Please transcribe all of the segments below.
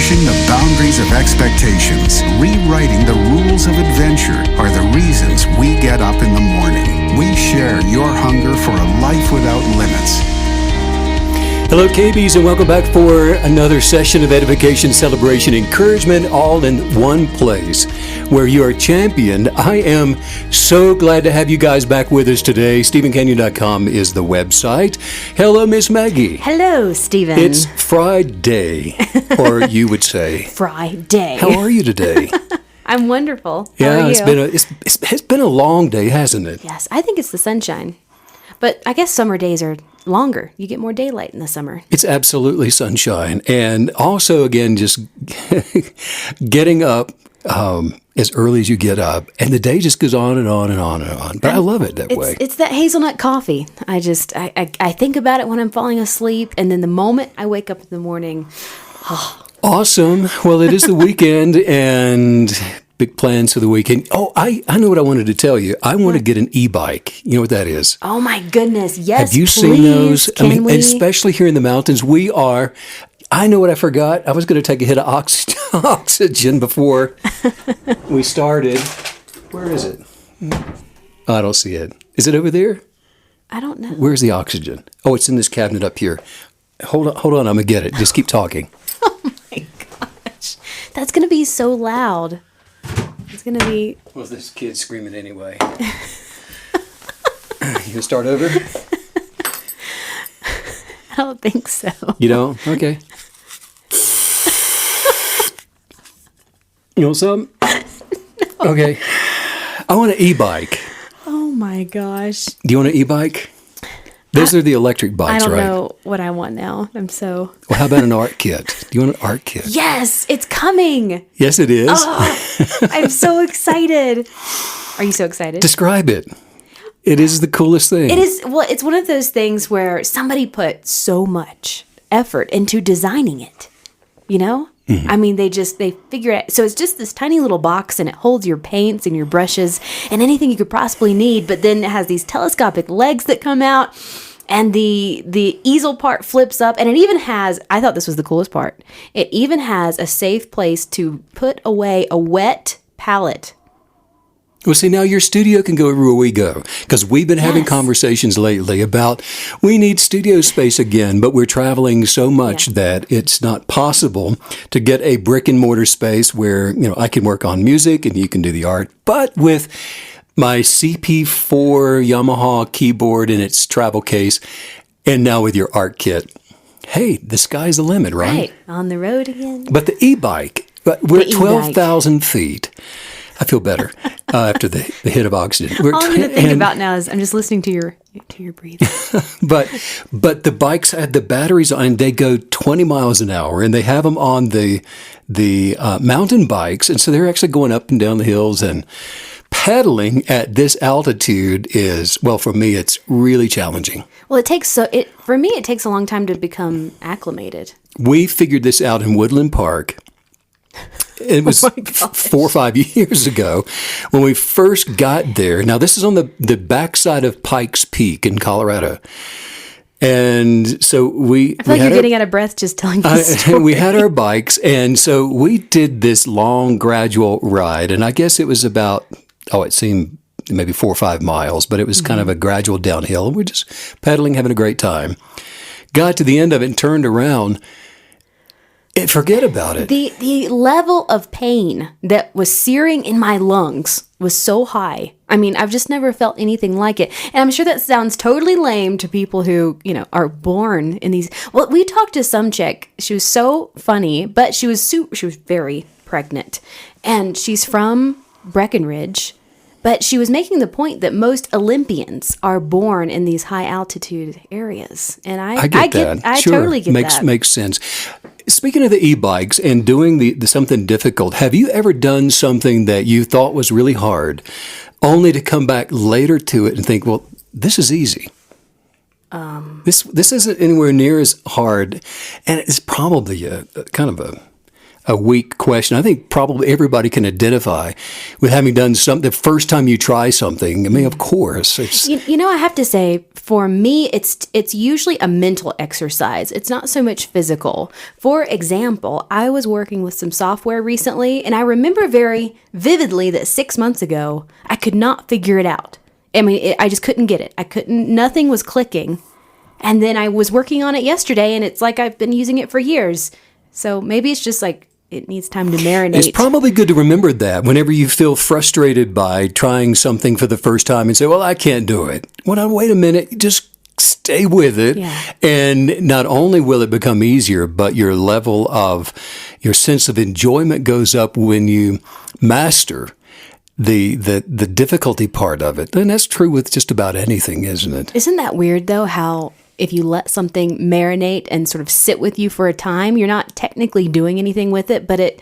pushing the boundaries of expectations, rewriting the rules of adventure are the reasons we get up in the morning. We share your hunger for a life without limits. Hello, KBs, and welcome back for another session of edification, celebration, encouragement, all in one place where you are championed. I am so glad to have you guys back with us today. StephenCanyon.com is the website. Hello, Miss Maggie. Hello, Stephen. It's Friday, or you would say Friday. How are you today? I'm wonderful. Yeah, How are you? it's been a long day, hasn't it? Yes, I think it's the sunshine. But I guess summer days are longer. You get more daylight in the summer. It's absolutely sunshine. And also, again, just getting up as early as you get up, and the day just goes on and on and on and on. But I love it that way. It's that hazelnut coffee. I think about it when I'm falling asleep, and then the moment I wake up in the morning, Awesome. Well, it is the weekend, and big plans for the weekend. Oh, I know what I wanted to tell you. I want to get an e-bike. You know what that is? oh my goodness, yes, Have you please. seen those? Can we? Especially here in the mountains, I know what I forgot. I was going to take a hit of oxygen before we started. Where is it? Oh, I don't see it. Is it over there? I don't know. Where's the oxygen? Oh, it's in this cabinet up here. Hold on. I'm going to get it. Just keep talking. Oh my gosh. That's going to be so loud. It's going to be... Well, this kid's screaming anyway. You going to start over? I don't think so. You don't? Okay. You want some? No. Okay. I want an e-bike. Oh my gosh. Do you want an e-bike? Those are the electric bikes, I don't right? know what I want now. I'm so... Well, how about an art kit? Do you want an art kit? Yes, it's coming. Yes, it is. Oh, I'm so excited. Are you so excited? Describe it. It is the coolest thing. It is. Well, it's one of those things where somebody put so much effort into designing it, you know? Mm-hmm. I mean, they figure it out. So it's just this tiny little box, and it holds your paints and your brushes and anything you could possibly need. But then it has these telescopic legs that come out, and the easel part flips up. And it even has, I thought this was the coolest part, it even has a safe place to put away a wet palette. Well, see, now your studio can go everywhere we go, because we've been having conversations lately about we need studio space again, but we're traveling so much that it's not possible to get a brick and mortar space where, I can work on music and you can do the art. But with my CP4 Yamaha keyboard in its travel case, and now with your art kit, hey, the sky's the limit, right? Right, on the road again. But the e-bike, we're at 12,000 feet. I feel better after the hit of oxygen. All I'm going to think about now is I'm just listening to your breathing. But the bikes had the batteries on, and they go 20 miles an hour, and they have them on the mountain bikes, and so they're actually going up and down the hills, and pedaling at this altitude is, well, for me, it's really challenging. Well, it takes a long time to become acclimated. We figured this out in Woodland Park. It was 4 or 5 years ago when we first got there. Now, this is on the backside of Pikes Peak in Colorado. And so I feel like you're getting out of breath just telling this story. We had our bikes, and so we did this long, gradual ride. And I guess it was about, it seemed maybe 4 or 5 miles, but it was kind of a gradual downhill. We're just pedaling, having a great time. Got to the end of it and turned around. And forget about it. The level of pain that was searing in my lungs was so high. I mean, I've just never felt anything like it. And I'm sure that sounds totally lame to people who, are born in these. Well, we talked to some chick. She was so funny, but she was very pregnant. And she's from Breckenridge. But she was making the point that most Olympians are born in these high altitude areas. And I get that. I sure. Totally get that. Makes sense. Speaking of the e-bikes and doing the something difficult, have you ever done something that you thought was really hard, only to come back later to it and think, well, this is easy? This isn't anywhere near as hard, and it's probably a kind of a a weak question. I think probably everybody can identify with having done something the first time you try something. I mean, of course, it's You know, I have to say, for me, it's usually a mental exercise. It's not so much physical. For example, I was working with some software recently, and I remember very vividly that 6 months ago, I could not figure it out. I mean, I just couldn't get it. Nothing was clicking. And then I was working on it yesterday, and it's like I've been using it for years. So maybe it's just like it needs time to marinate. It's probably good to remember that whenever you feel frustrated by trying something for the first time and say, well, I can't do it. Well, now, wait a minute. Just stay with it. Yeah. And not only will it become easier, but your sense of enjoyment goes up when you master the difficulty part of it. And that's true with just about anything, isn't it? Isn't that weird, though, how if you let something marinate and sort of sit with you for a time, you're not technically doing anything with it, but it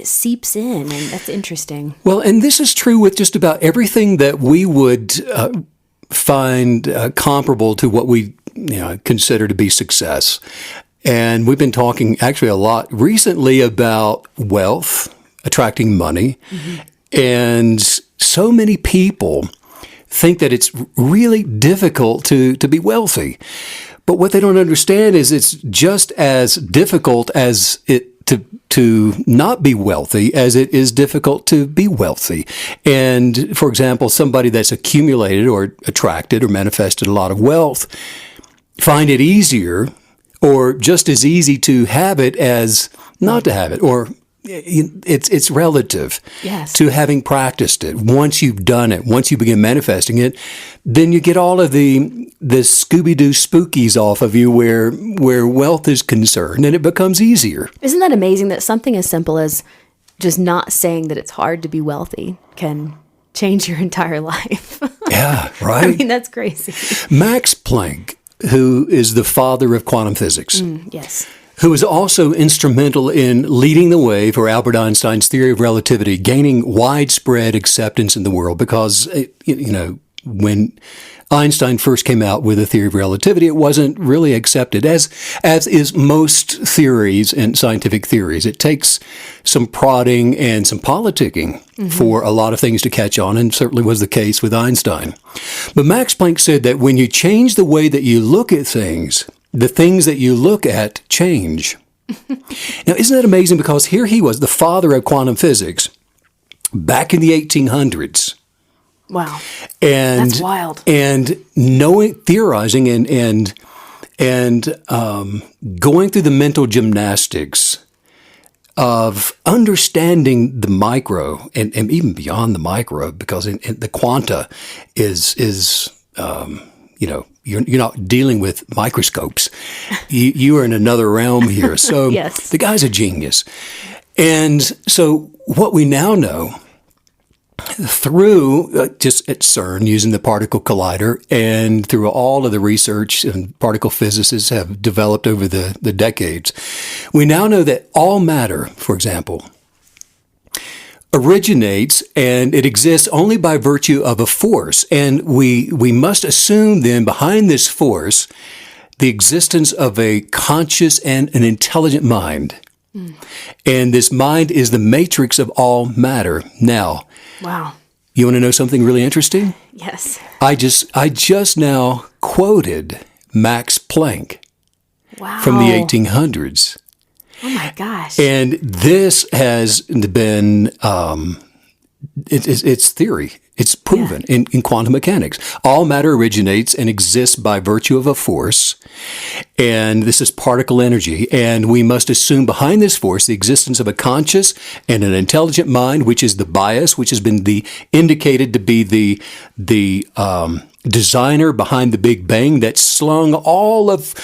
seeps in, and that's interesting. Well, and this is true with just about everything that we would find comparable to what we consider to be success. And we've been talking actually a lot recently about wealth, attracting money, and so many people think that it's really difficult to be wealthy. But what they don't understand is it's just as difficult as it to not be wealthy as it is difficult to be wealthy. And for example, somebody that's accumulated or attracted or manifested a lot of wealth find it easier or just as easy to have it as not to have it, or it's relative to having practiced it. Once you've done it, once you begin manifesting it, then you get all of the Scooby-Doo spookies off of you where wealth is concerned, and it becomes easier. Isn't that amazing that something as simple as just not saying that it's hard to be wealthy can change your entire life? Yeah, right? I mean, that's crazy. Max Planck, who is the father of quantum physics, Yes. who was also instrumental in leading the way for Albert Einstein's theory of relativity, gaining widespread acceptance in the world because, when Einstein first came out with a theory of relativity, it wasn't really accepted, as is most theories and scientific theories. It takes some prodding and some politicking for a lot of things to catch on, and certainly was the case with Einstein. But Max Planck said that when you change the way that you look at things, the things that you look at change. Now, isn't that amazing? Because here he was, the father of quantum physics, back in the 1800s. Wow. And that's wild. And theorizing and going through the mental gymnastics of understanding the micro and even beyond the micro, because the quanta is you're not dealing with microscopes. You are in another realm here. So Yes. The guy's a genius. And so what we now know through just at CERN using the particle collider and through all of the research and particle physicists have developed over the decades, we now know that all matter, for example, originates and it exists only by virtue of a force. And we must assume then behind this force the existence of a conscious and an intelligent mind. And this mind is the matrix of all matter. Now, Wow. you want to know something really interesting? Yes. I just now quoted Max Planck Wow. from the 1800s. Oh my gosh. And this has been, it's theory. It's proven in quantum mechanics. All matter originates and exists by virtue of a force. And this is particle energy. And we must assume behind this force the existence of a conscious and an intelligent mind, which is the bias, which has been indicated to be the designer behind the Big Bang that slung all of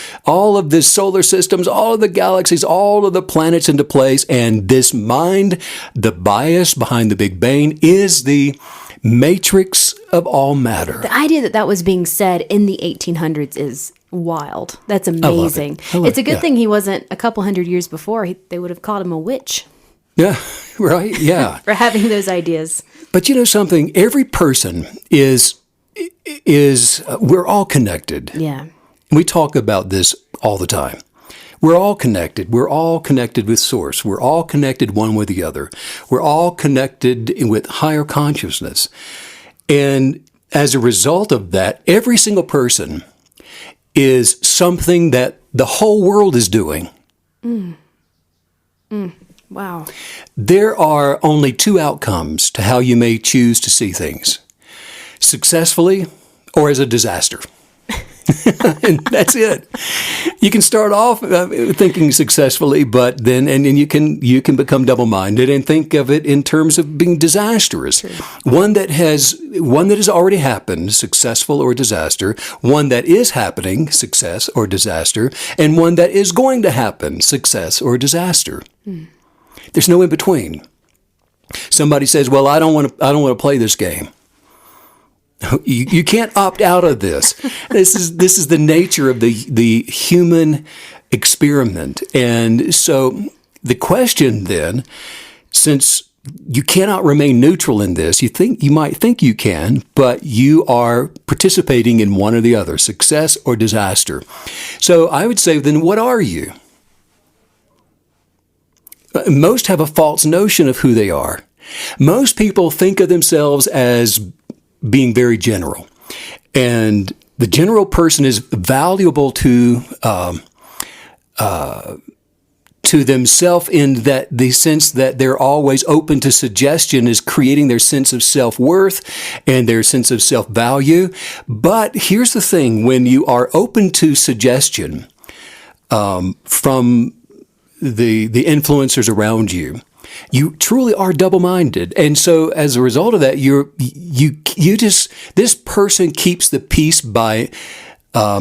the solar systems, all of the galaxies, all of the planets into place. And this mind, the bias behind the Big Bang, is the matrix of all matter. The idea that was being said in the 1800s is wild. That's amazing. I love It's a good it. thing he wasn't a couple hundred years before. They would have called him a witch Yeah, right? Yeah. for having those ideas. But you know something? Every person is we're all connected. Yeah. We talk about this all the time. We're all connected. We're all connected with Source. We're all connected one with the other. We're all connected with higher consciousness. And as a result of that, every single person is something that the whole world is doing. Wow. There are only two outcomes to how you may choose to see things: successfully or as a disaster. And that's it. You can start off thinking successfully, but then and you can become double-minded and think of it in terms of being disastrous. True. One that has already happened, successful or disaster. One that is happening, success or disaster, and one that is going to happen, success or disaster. There's no in between. Somebody says, "Well, I don't want to play this game." You can't opt out of this. This is the nature of the human experiment. And so the question then, since you cannot remain neutral in this, you might think you can, but you are participating in one or the other, success or disaster. So I would say, then what are you? Most have a false notion of who they are. Most people think of themselves as being very general. And the general person is valuable to themselves in that the sense that they're always open to suggestion is creating their sense of self-worth and their sense of self-value. But here's the thing: when you are open to suggestion from the influencers around you, you truly are double-minded. And so as a result of that, this person keeps the peace by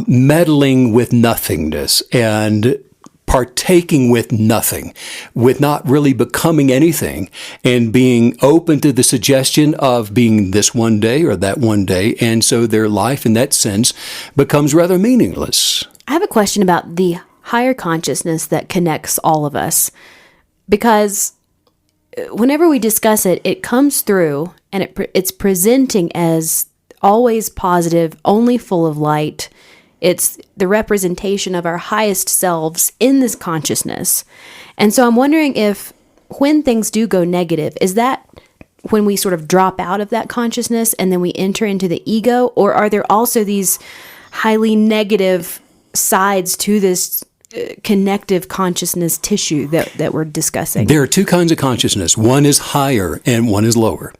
meddling with nothingness and partaking with nothing, with not really becoming anything, and being open to the suggestion of being this one day or that one day. And so their life in that sense becomes rather meaningless. I have a question about the higher consciousness that connects all of us, because whenever we discuss it, it comes through and it's presenting as always positive, only full of light. It's the representation of our highest selves in this consciousness. And so I'm wondering if when things do go negative, is that when we sort of drop out of that consciousness and then we enter into the ego? Or are there also these highly negative sides to this connective consciousness tissue that we're discussing? There are two kinds of consciousness. One is higher and one is lower.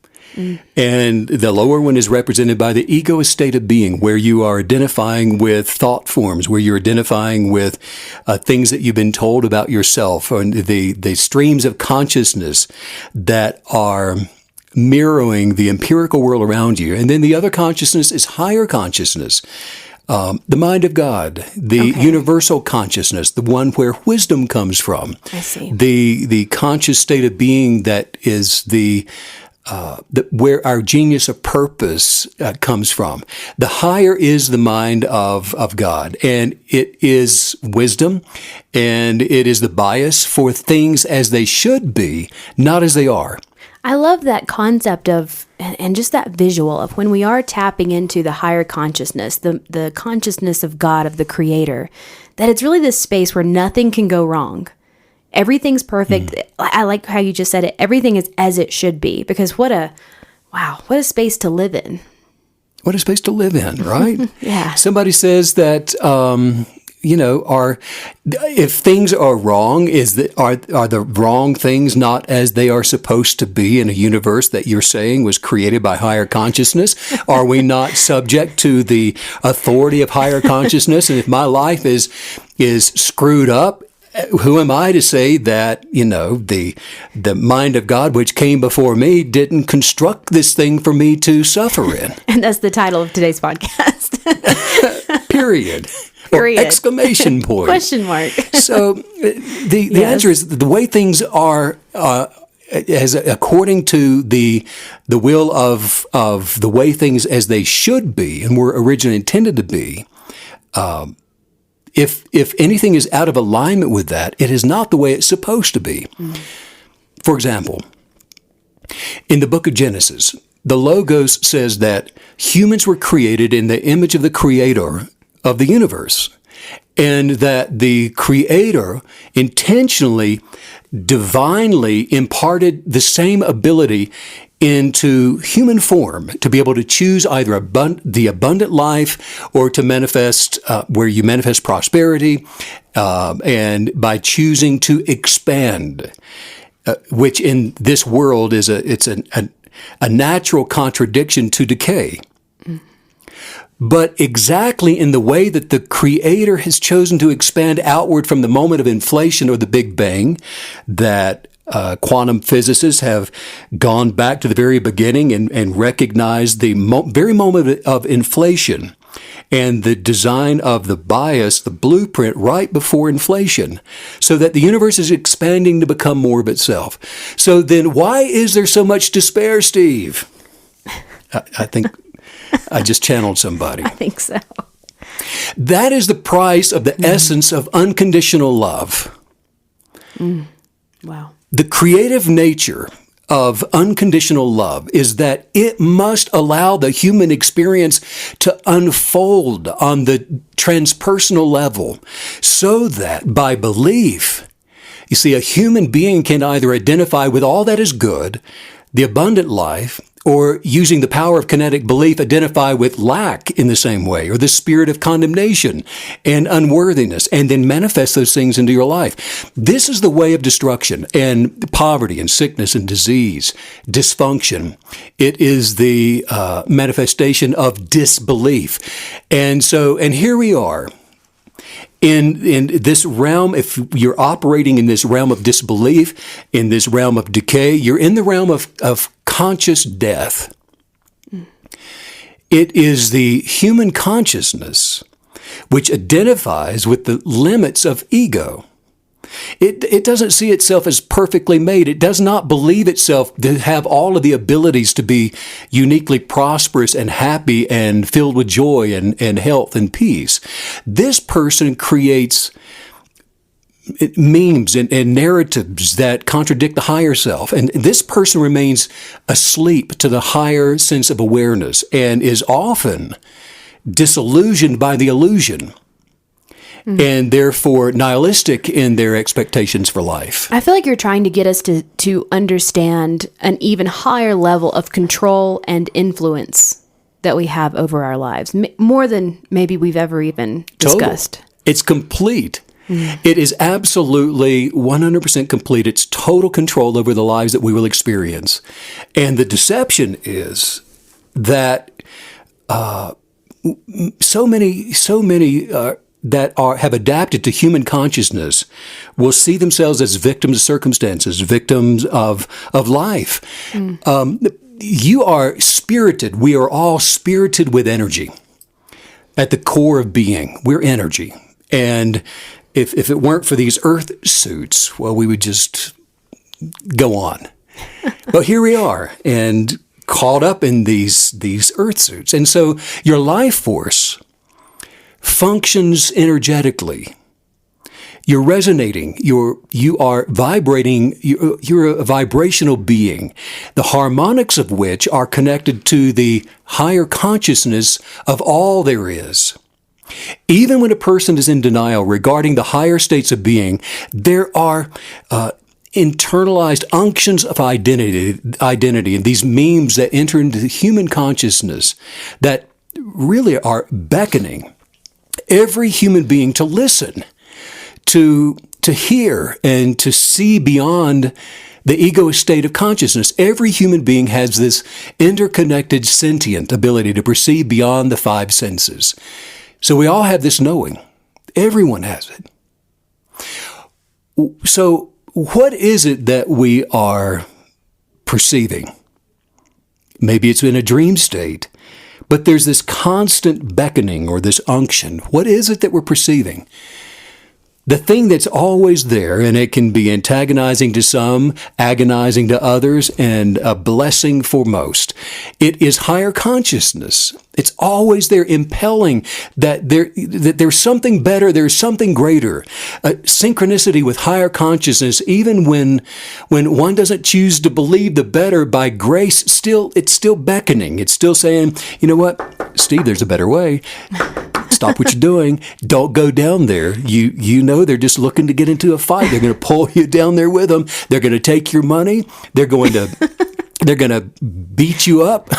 And the lower one is represented by the egoist state of being, where you are identifying with thought forms, where you're identifying with things that you've been told about yourself, or the streams of consciousness that are mirroring the empirical world around you. And then the other consciousness is higher consciousness. The mind of God, the universal consciousness, the one where wisdom comes from. I see. The conscious state of being that is where our genius of purpose comes from. The higher is the mind of God, and it is wisdom, and it is the bias for things as they should be, not as they are. I love that concept of, and just that visual of when we are tapping into the higher consciousness, the consciousness of God, of the Creator, that it's really this space where nothing can go wrong. Everything's perfect. I like how you just said it. Everything is as it should be, because what a space to live in. What a space to live in, right? Yeah. Somebody says that, if things are wrong, are the wrong things not as they are supposed to be in a universe that you're saying was created by higher consciousness? Are we not subject to the authority of higher consciousness? And if my life is screwed up, who am I to say that, the mind of God, which came before me, didn't construct this thing for me to suffer in? And that's the title of today's podcast. Period. Or exclamation point. Question mark. So the answer is the way things are, as according to the will of the way things as they should be and were originally intended to be. If anything is out of alignment with that, it is not the way it's supposed to be. For example, in the book of Genesis, the Logos says that humans were created in the image of the Creator of the universe. and that the Creator intentionally, divinely imparted the same ability into human form to be able to choose either the abundant life or to manifest where you manifest prosperity, and by choosing to expand, which in this world is a natural contradiction to decay. But exactly in the way that the Creator has chosen to expand outward from the moment of inflation or the Big Bang, that quantum physicists have gone back to the very beginning and recognized the very moment of inflation and the design of the bias, the blueprint right before inflation, so that the universe is expanding to become more of itself. So then why is there so much despair, Steve? I think I just channeled somebody. I think so. That is the price of the essence of unconditional love. Wow. The creative nature of unconditional love is that it must allow the human experience to unfold on the transpersonal level, so that by belief, you see, a human being can either identify with all that is good, the abundant life, or using the power of kinetic belief, identify with lack in the same way, or the spirit of condemnation and unworthiness, and then manifest those things into your life. This is the way of destruction and poverty and sickness and disease, dysfunction. It is the manifestation of disbelief. And here we are. In this realm, if you're operating in this realm of disbelief, in this realm of decay, you're in the realm of conscious death. It is the human consciousness which identifies with the limits of ego. It doesn't see itself as perfectly made. It does not believe itself to have all of the abilities to be uniquely prosperous and happy and filled with joy and health and peace. This person creates memes and narratives that contradict the higher self. And this person remains asleep to the higher sense of awareness and is often disillusioned by the illusion. And therefore nihilistic in their expectations for life. I feel like you're trying to get us to understand an even higher level of control and influence that we have over our lives, more than maybe we've ever even discussed. Total. It's complete. It is absolutely 100% complete. It's total control over the lives that we will experience. And the deception is that so many that have adapted to human consciousness will see themselves as victims of circumstances, victims of life. You are spirited. We are all spirited with energy. At the core of being, we're energy. And if it weren't for these earth suits, well, we would just go on. But here we are, and caught up in these earth suits. And so your life force functions energetically. You're resonating. You are vibrating. You're a vibrational being, the harmonics of which are connected to the higher consciousness of all there is. Even when a person is in denial regarding the higher states of being, there are internalized unctions of identity, and these memes that enter into the human consciousness that really are beckoning every human being to listen, to hear, and to see beyond the egoist state of consciousness. Every human being has this interconnected, sentient ability to perceive beyond the five senses. So we all have this knowing. Everyone has it. So what is it that we are perceiving? Maybe it's in a dream state, but there's this constant beckoning or this unction. What is it that we're perceiving? The thing that's always there, and it can be antagonizing to some, agonizing to others, and a blessing for most. It is higher consciousness. It's always there, impelling that there's something better, there's something greater. Synchronicity with higher consciousness, even when one doesn't choose to believe the better by grace, it's still beckoning. It's still saying, you know what, Steve, there's a better way. Stop what you're doing. Don't go down there. You know they're just looking to get into a fight. They're going to pull you down there with them. They're going to take your money. They're going to beat you up.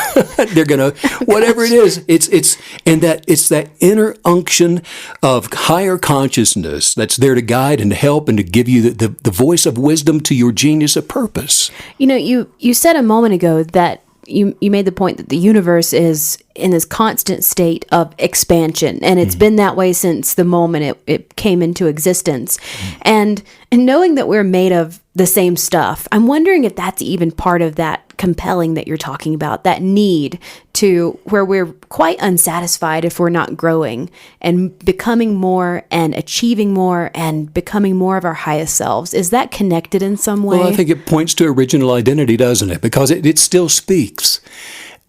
They're going to, whatever it is. It's that inner unction of higher consciousness that's there to guide and to help and to give you the voice of wisdom to your genius of purpose. You know, you said a moment ago that you made the point that the universe is in this constant state of expansion, and it's been that way since the moment it came into existence. And knowing that we're made of the same stuff, I'm wondering if that's even part of that compelling that you're talking about, that need to where we're quite unsatisfied if we're not growing and becoming more and achieving more and becoming more of our highest selves. Is that connected in some way? Well, I think it points to original identity, doesn't it? Because it still speaks.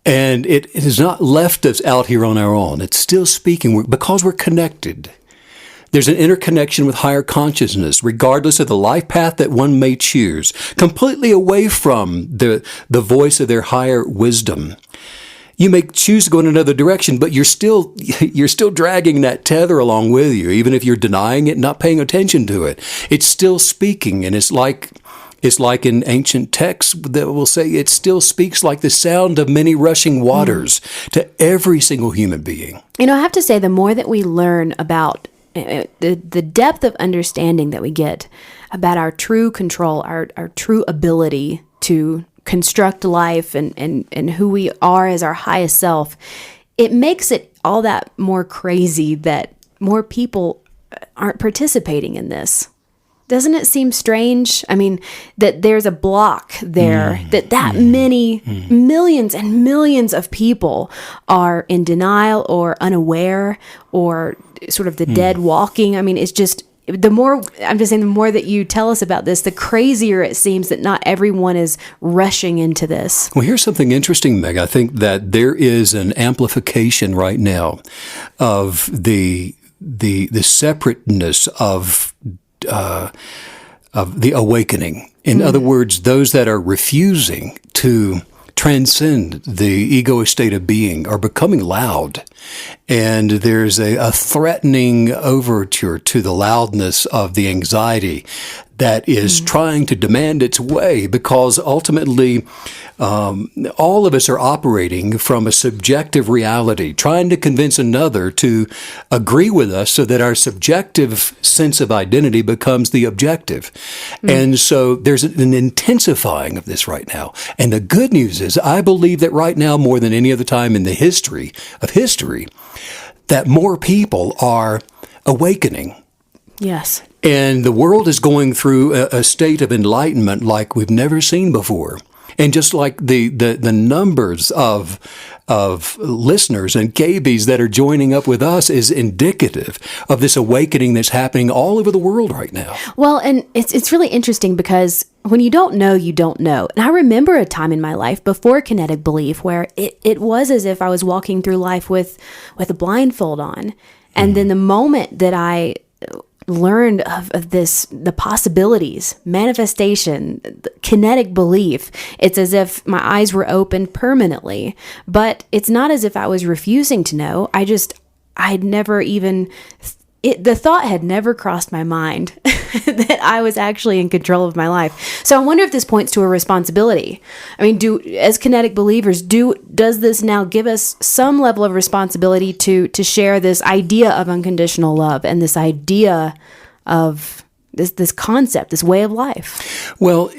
And it has not left us out here on our own. It's still speaking because we're connected. There's an interconnection with higher consciousness, regardless of the life path that one may choose, completely away from the voice of their higher wisdom. You may choose to go in another direction, but you're still dragging that tether along with you, even if you're denying it and not paying attention to it. It's still speaking, and it's like in ancient texts that will say it still speaks like the sound of many rushing waters to every single human being. You know, I have to say, the more that we learn about the depth of understanding that we get about our true control, our true ability to construct life and who we are as our highest self, it makes it all that more crazy that more people aren't participating in this. Doesn't it seem strange? I mean, that there's a block there, that many millions and millions of people are in denial or unaware or sort of the dead walking. I mean, it's just, the more that you tell us about this, the crazier it seems that not everyone is rushing into this. Well, here's something interesting, Meg. I think that there is an amplification right now of the separateness of the awakening. In other words, those that are refusing to transcend the ego state of being are becoming loud. And there's a threatening overture to the loudness of the anxiety that is trying to demand its way, because ultimately all of us are operating from a subjective reality, trying to convince another to agree with us so that our subjective sense of identity becomes the objective. And so there's an intensifying of this right now. And the good news is, I believe that right now, more than any other time in the history of history, that more people are awakening. Yes. And the world is going through a state of enlightenment like we've never seen before. And just like the numbers of listeners and KBs that are joining up with us is indicative of this awakening that's happening all over the world right now. Well, and it's really interesting because when you don't know, you don't know. And I remember a time in my life before kinetic belief where it was as if I was walking through life with a blindfold on. And then the moment that I learned of this, the possibilities, manifestation, kinetic belief, it's as if my eyes were open permanently. But it's not as if I was refusing to know. I'd never even, the thought had never crossed my mind that I was actually in control of my life. So I wonder if this points to a responsibility. I mean, as kinetic believers, does this now give us some level of responsibility to share this idea of unconditional love and this idea of this concept, this way of life? Well,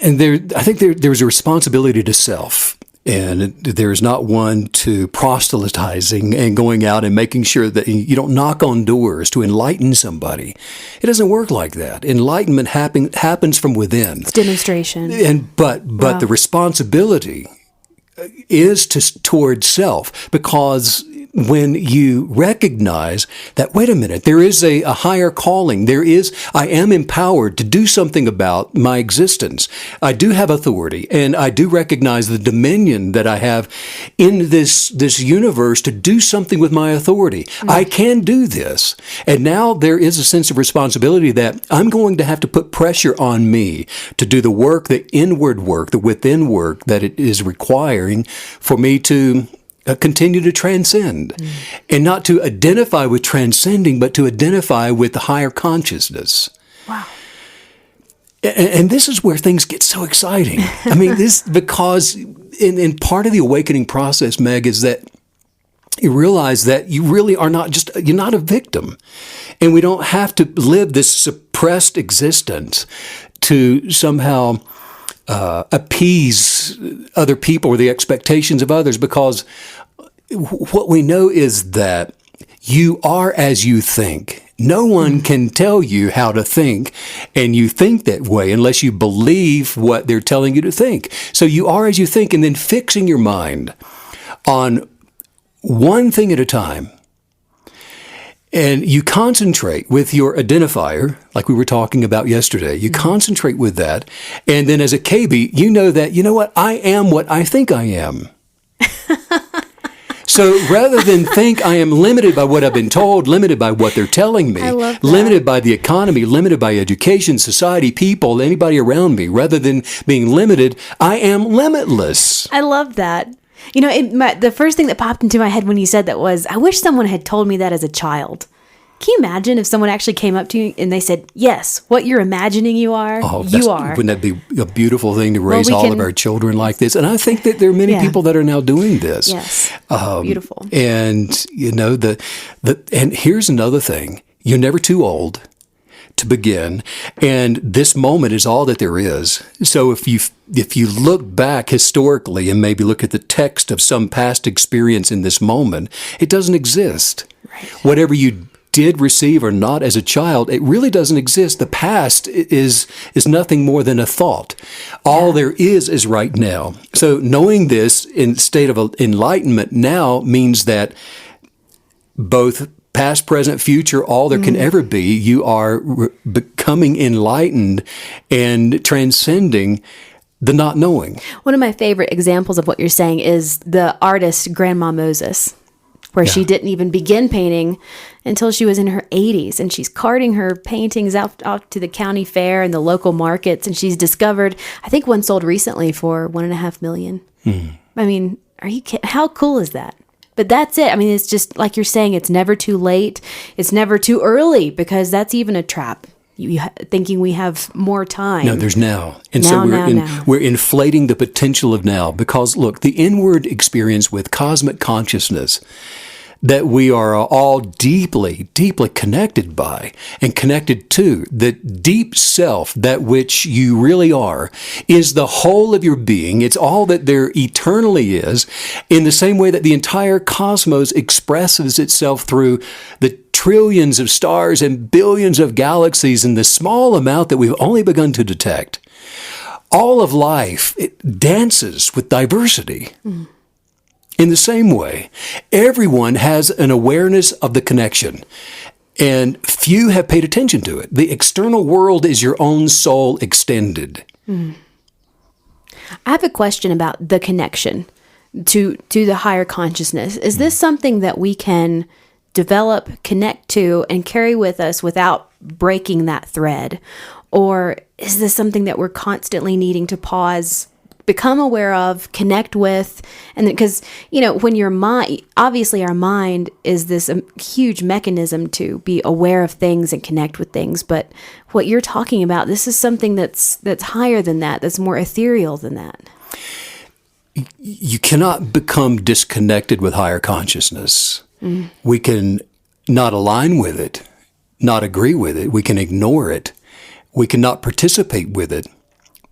and I think there's a responsibility to self. And there's not one to proselytizing and going out and making sure that you don't knock on doors to enlighten somebody. It doesn't work like that. Enlightenment happens from within. It's demonstration. But the responsibility is towards self, because when you recognize that, wait a minute, there is a higher calling. I am empowered to do something about my existence. I do have authority, and I do recognize the dominion that I have in this universe to do something with my authority. I can do this. And now there is a sense of responsibility that I'm going to have to put pressure on me to do the work, the inward work, the within work that it is requiring for me to continue to transcend, and not to identify with transcending, but to identify with the higher consciousness. Wow. And this is where things get so exciting. I mean, because in part of the awakening process, Meg, is that you realize that you really are you're not a victim. And we don't have to live this suppressed existence to somehow appease other people or the expectations of others, because what we know is that you are as you think. No one can tell you how to think, and you think that way unless you believe what they're telling you to think. So you are as you think, and then fixing your mind on one thing at a time. And you concentrate with your identifier, like we were talking about yesterday. You concentrate with that. And then as a KB, you know that, you know what? I am what I think I am. So rather than think I am limited by what I've been told, limited by what they're telling me, limited by the economy, limited by education, society, people, anybody around me, rather than being limited, I am limitless. I love that. You know, the first thing that popped into my head when you said that was, I wish someone had told me that as a child. Can you imagine if someone actually came up to you and they said, yes, what you're imagining you are, you are. Wouldn't that be a beautiful thing to raise all of our children like this? And I think that there are many people that are now doing this. Yes, beautiful. And, you know, and here's another thing. You're never too old to begin, and this moment is all that there is. So if you look back historically and maybe look at the text of some past experience in this moment, it doesn't exist. Right. Whatever you did receive or not as a child, it really doesn't exist. The past is nothing more than a thought. All there is right now. So knowing this in state of enlightenment now means that both past, present, future, all there can ever be, you are becoming enlightened and transcending the not knowing. One of my favorite examples of what you're saying is the artist Grandma Moses, where she didn't even begin painting until she was in her 80s. And she's carting her paintings out to the county fair and the local markets. And she's discovered, I think one sold recently for $1.5 million. I mean, are you kidding? How cool is that? But that's it. I mean, it's just like you're saying, it's never too late. It's never too early, because that's even a trap. Thinking we have more time. No, there's now. And so we're inflating the potential of now, because look, the inward experience with cosmic consciousness that we are all deeply, deeply connected by and connected to, the deep self, that which you really are, is the whole of your being. It's all that there eternally is, in the same way that the entire cosmos expresses itself through the trillions of stars and billions of galaxies in the small amount that we've only begun to detect. All of life, it dances with diversity. In the same way, everyone has an awareness of the connection, and few have paid attention to it. The external world is your own soul extended. I have a question about the connection to the higher consciousness. Is this something that we can develop, connect to, and carry with us without breaking that thread? Or is this something that we're constantly needing to pause, become aware of, connect with? And because, you know, when your mind, obviously our mind is this huge mechanism to be aware of things and connect with things. But what you're talking about, this is something that's higher than that, that's more ethereal than that. You cannot become disconnected with higher consciousness. We can not align with it, not agree with it. We can ignore it. We cannot participate with it,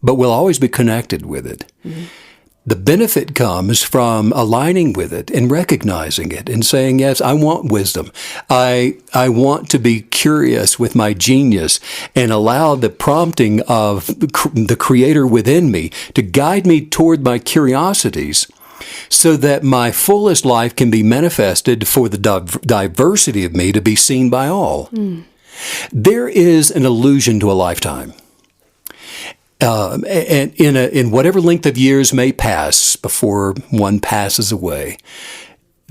but we'll always be connected with it. The benefit comes from aligning with it and recognizing it and saying, yes, I want wisdom. I want to be curious with my genius and allow the prompting of the Creator within me to guide me toward my curiosities, so that my fullest life can be manifested for the diversity of me to be seen by all. There is an illusion to a lifetime. And in whatever length of years may pass before one passes away,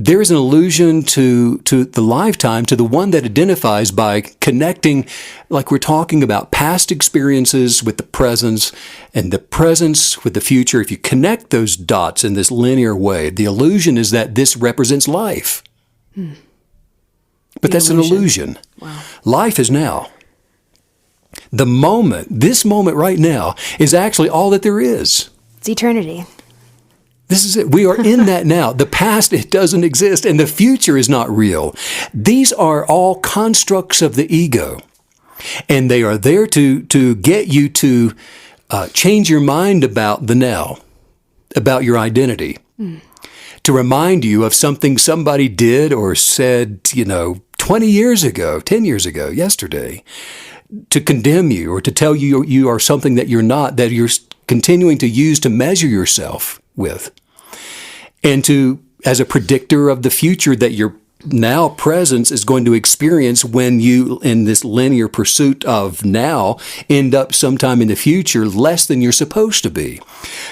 there is an illusion to the lifetime, to the one that identifies by connecting, like we're talking about, past experiences with the presence and the presence with the future. If you connect those dots in this linear way, the illusion is that this represents life. But that's an illusion. Wow. Life is now. The moment, this moment right now, is actually all that there is. It's eternity. This is it. We are in that now. The past, it doesn't exist, and the future is not real. These are all constructs of the ego, and they are there to get you to change your mind about the now, about your identity, to remind you of something somebody did or said, 20 years ago, 10 years ago, yesterday, to condemn you or to tell you you are something that you're not, that you're continuing to use to measure yourself with. And as a predictor of the future that your now presence is going to experience when you, in this linear pursuit of now, end up sometime in the future less than you're supposed to be.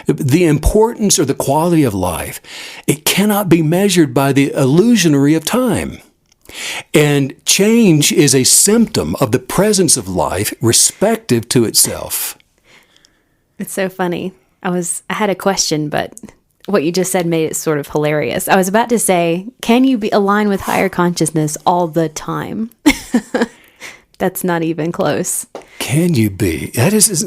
The importance or the quality of life, it cannot be measured by the illusionary of time. And change is a symptom of the presence of life respective to itself. It's so funny. I had a question, but what you just said made it sort of hilarious. I was about to say, can you be aligned with higher consciousness all the time? That's not even close. Can you be? That is,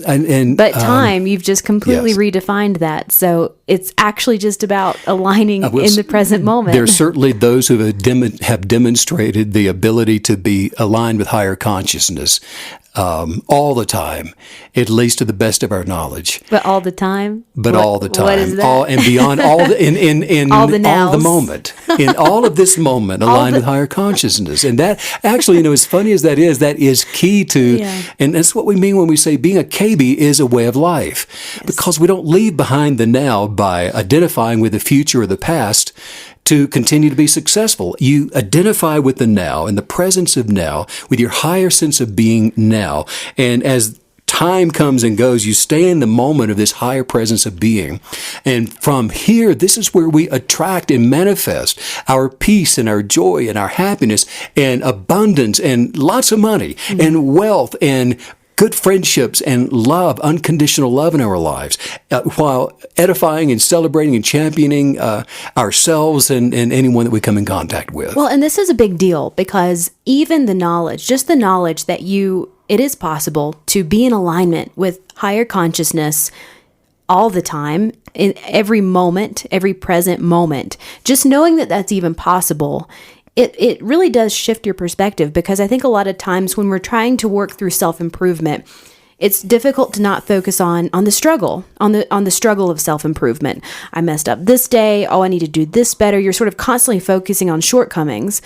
but time, you've just completely redefined that. So it's actually just about aligning in the present moment. There are certainly those who have demonstrated the ability to be aligned with higher consciousness all the time, at least to the best of our knowledge. But all the time? But all the time. What is that? All, and beyond all in all the moment. In all of this moment, aligned with higher consciousness. And that actually, as funny as that is key to, and that's what we mean when we say being a KB is a way of life. Yes. Because we don't leave behind the now by identifying with the future or the past to continue to be successful. You identify with the now and the presence of now, with your higher sense of being now. And as time comes and goes, you stay in the moment of this higher presence of being. And from here, this is where we attract and manifest our peace and our joy and our happiness and abundance and lots of money and wealth and good friendships and love, unconditional love in our lives, while edifying and celebrating and championing ourselves and anyone that we come in contact with. Well, and this is a big deal because even the knowledge, just the knowledge that it is possible to be in alignment with higher consciousness all the time, in every moment, every present moment, just knowing that that's even possible, it really does shift your perspective, because I think a lot of times when we're trying to work through self-improvement, it's difficult to not focus on the struggle, on the struggle of self-improvement. I messed up this day. Oh, I need to do this better. You're sort of constantly focusing on shortcomings,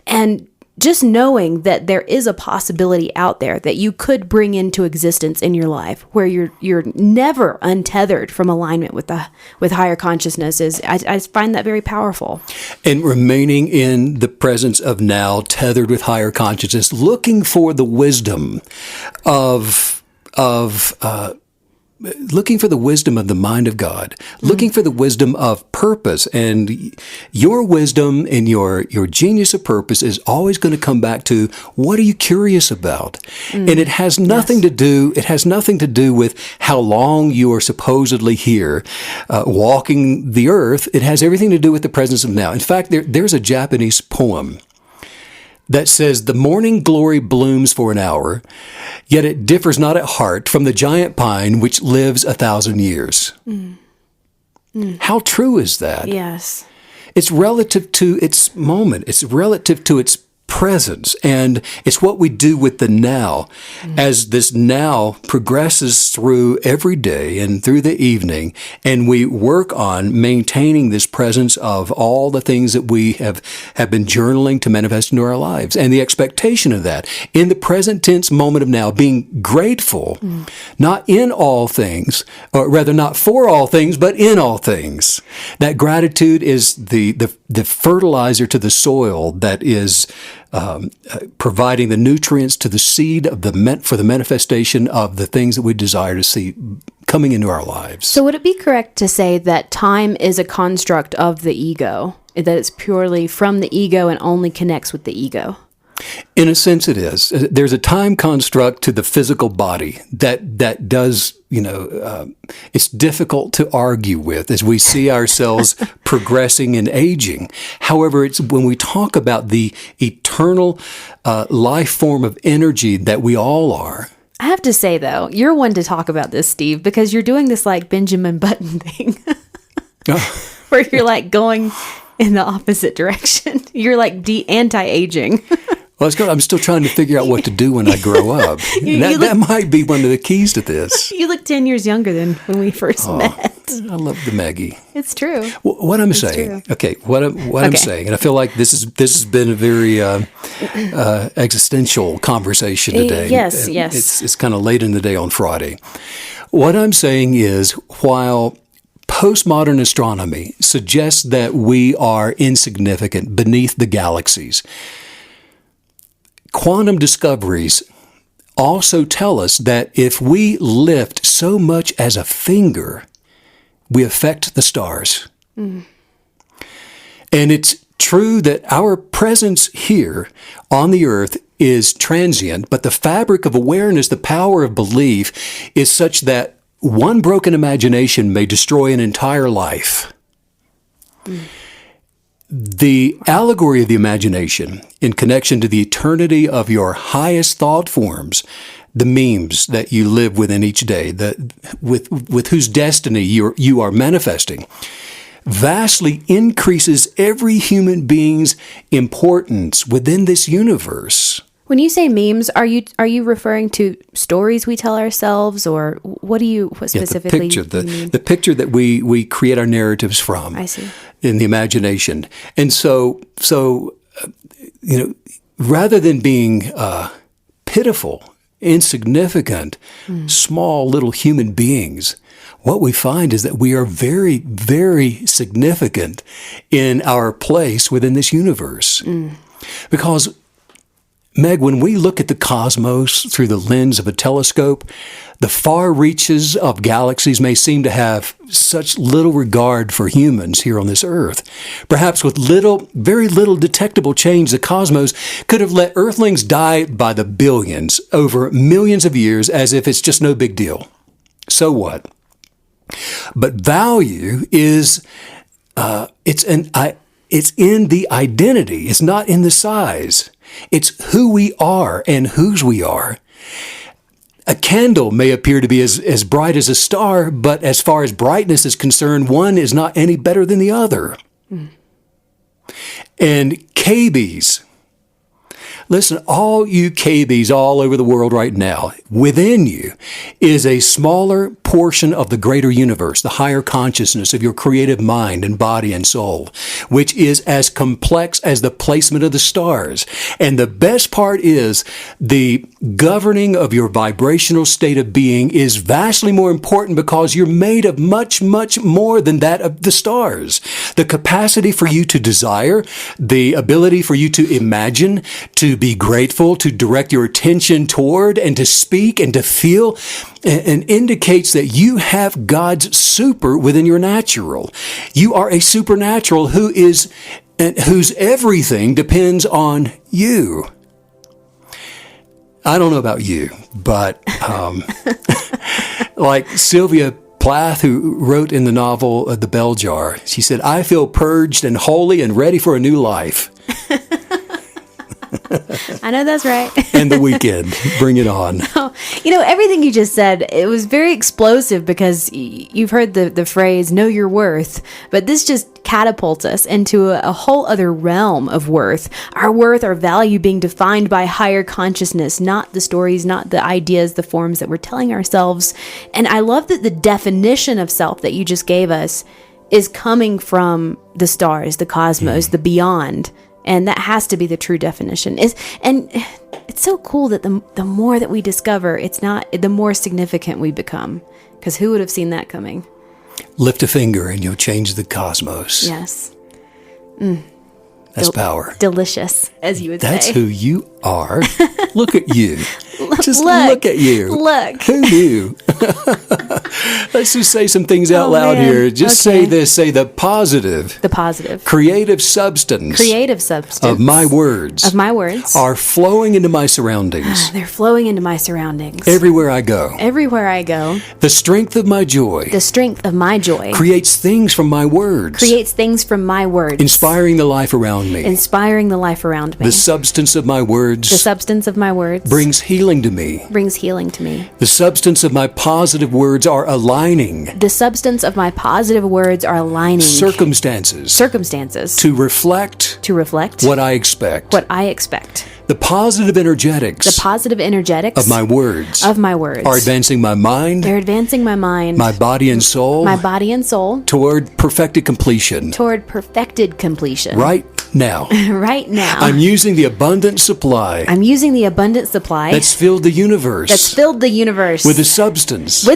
and just knowing that there is a possibility out there that you could bring into existence in your life where you're never untethered from alignment with higher consciousness I find that very powerful. And remaining in the presence of now, tethered with higher consciousness, looking for the wisdom looking for the wisdom of the mind of God, looking for the wisdom of purpose. And your wisdom and your genius of purpose is always going to come back to, what are you curious about? And it has nothing to do with how long you are supposedly here, walking the earth. It has everything to do with the presence of now. In fact, there's a Japanese poem that says, the morning glory blooms for an hour, yet it differs not at heart from the giant pine which lives 1,000 years. How true is that? Yes. It's relative to its moment. It's relative to its presence. And it's what we do with the now. As this now progresses through every day and through the evening, and we work on maintaining this presence of all the things that we have been journaling to manifest into our lives, and the expectation of that in the present tense moment of now, being grateful, not in all things, or rather not for all things, but in all things. That gratitude is the fertilizer to the soil that is providing the nutrients to the seed of for the manifestation of the things that we desire to see coming into our lives. So would it be correct to say that time is a construct of the ego? that it's purely from the ego and only connects with the ego. In a sense, it is. There's a time construct to the physical body that does, it's difficult to argue with as we see ourselves progressing and aging. However, it's when we talk about the eternal life form of energy that we all are. I have to say, though, you're one to talk about this, Steve, because you're doing this like Benjamin Button thing where you're like going in the opposite direction. You're like anti-aging. Well, I'm still trying to figure out what to do when I grow up. That might be one of the keys to this. You look 10 years younger than when we first met. I love the Maggie. It's true. What I'm saying, okay, what I'm saying, and I feel like this has been a very existential conversation today. Yes. It's kind of late in the day on Friday. What I'm saying is, while postmodern astronomy suggests that we are insignificant beneath the galaxies, quantum discoveries also tell us that if we lift so much as a finger, we affect the stars. Mm. And it's true that our presence here on the earth is transient, but the fabric of awareness, the power of belief, is such that one broken imagination may destroy an entire life. Mm. The allegory of the imagination in connection to the eternity of your highest thought forms, the memes that you live within each day, with whose destiny you are manifesting, vastly increases every human being's importance within this universe. When you say memes, are you referring to stories we tell ourselves, or what specifically? The picture that we create our narratives from. I see. In the imagination, and so rather than being pitiful, insignificant, small little human beings, what we find is that we are very, very significant in our place within this universe, because. Meg, when we look at the cosmos through the lens of a telescope, the far reaches of galaxies may seem to have such little regard for humans here on this earth. Perhaps with very little detectable change, the cosmos could have let Earthlings die by the billions over millions of years as if it's just no big deal. So what? But value is, it's in the identity. It's not in the size. It's who we are and whose we are. A candle may appear to be as bright as a star, but as far as brightness is concerned, one is not any better than the other. Mm. And KBs. Listen, all you KBs all over the world right now, within you is a smaller portion of the greater universe, the higher consciousness of your creative mind and body and soul, which is as complex as the placement of the stars. And the best part is the governing of your vibrational state of being is vastly more important because you're made of much, much more than that of the stars. The capacity for you to desire, the ability for you to imagine, to be grateful, to direct your attention toward, and to speak and to feel, and indicates that you have God's super within your natural. You are a supernatural whose everything depends on you. I don't know about you, but like Sylvia Plath, who wrote in the novel The Bell Jar, she said, "I feel purged and holy and ready for a new life." I know that's right. And the weekend. Bring it on. Oh, everything you just said, it was very explosive because you've heard the phrase, know your worth. But this just catapults us into a whole other realm of worth. Our worth, our value being defined by higher consciousness, not the stories, not the ideas, the forms that we're telling ourselves. And I love that the definition of self that you just gave us is coming from the stars, the cosmos, the beyond. And that has to be the true definition. And it's so cool that the more that we discover, it's not the more significant we become. Because who would have seen that coming? Lift a finger and you'll change the cosmos. Yes. That's power. Delicious, as you would say. That's who you are. Look at you. Just look at you. Look. Who knew? Let's just say some things out loud man. here. Just say this. Say the positive, creative substance of my words are flowing into my surroundings. They're flowing into my surroundings. Everywhere I go. The strength of my joy creates things from my words. Inspiring the life around me. The substance of my words brings healing to me. The substance of my positive words are aligning circumstances to reflect what I expect. The positive energetics of my words are advancing my mind, my body and soul toward perfected completion. Right now. I'm using the abundant supply that's filled the universe with the substance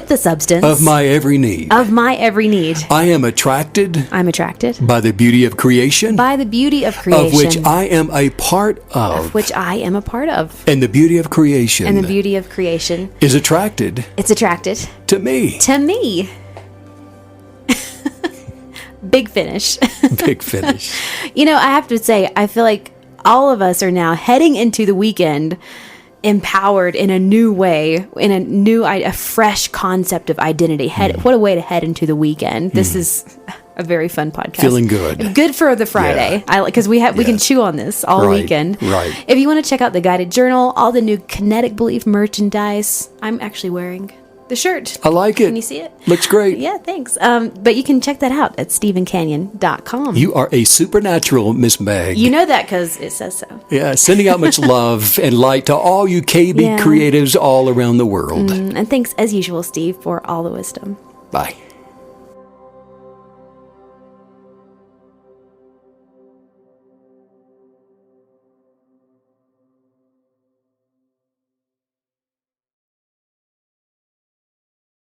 of my every need. I am attracted by the beauty of creation, of which I am a part of. And the beauty of creation is attracted to me. Big finish. Big finish. I have to say, I feel like all of us are now heading into the weekend empowered in a new way, in a fresh concept of identity. What a way to head into the weekend. This is a very fun podcast. Feeling good. Good for the Friday. Because we can chew on this all weekend. Right. If you want to check out the guided journal, all the new Kinetic Belief merchandise, I'm actually wearing the shirt. I like it. Can you see it? Looks great. Yeah, thanks. But you can check that out at StephenCanyon.com. You are a supernatural, Miss Meg. You know that because it says so. Yeah, sending out much love and light to all you KB creatives all around the world. And thanks, as usual, Steve, for all the wisdom. Bye.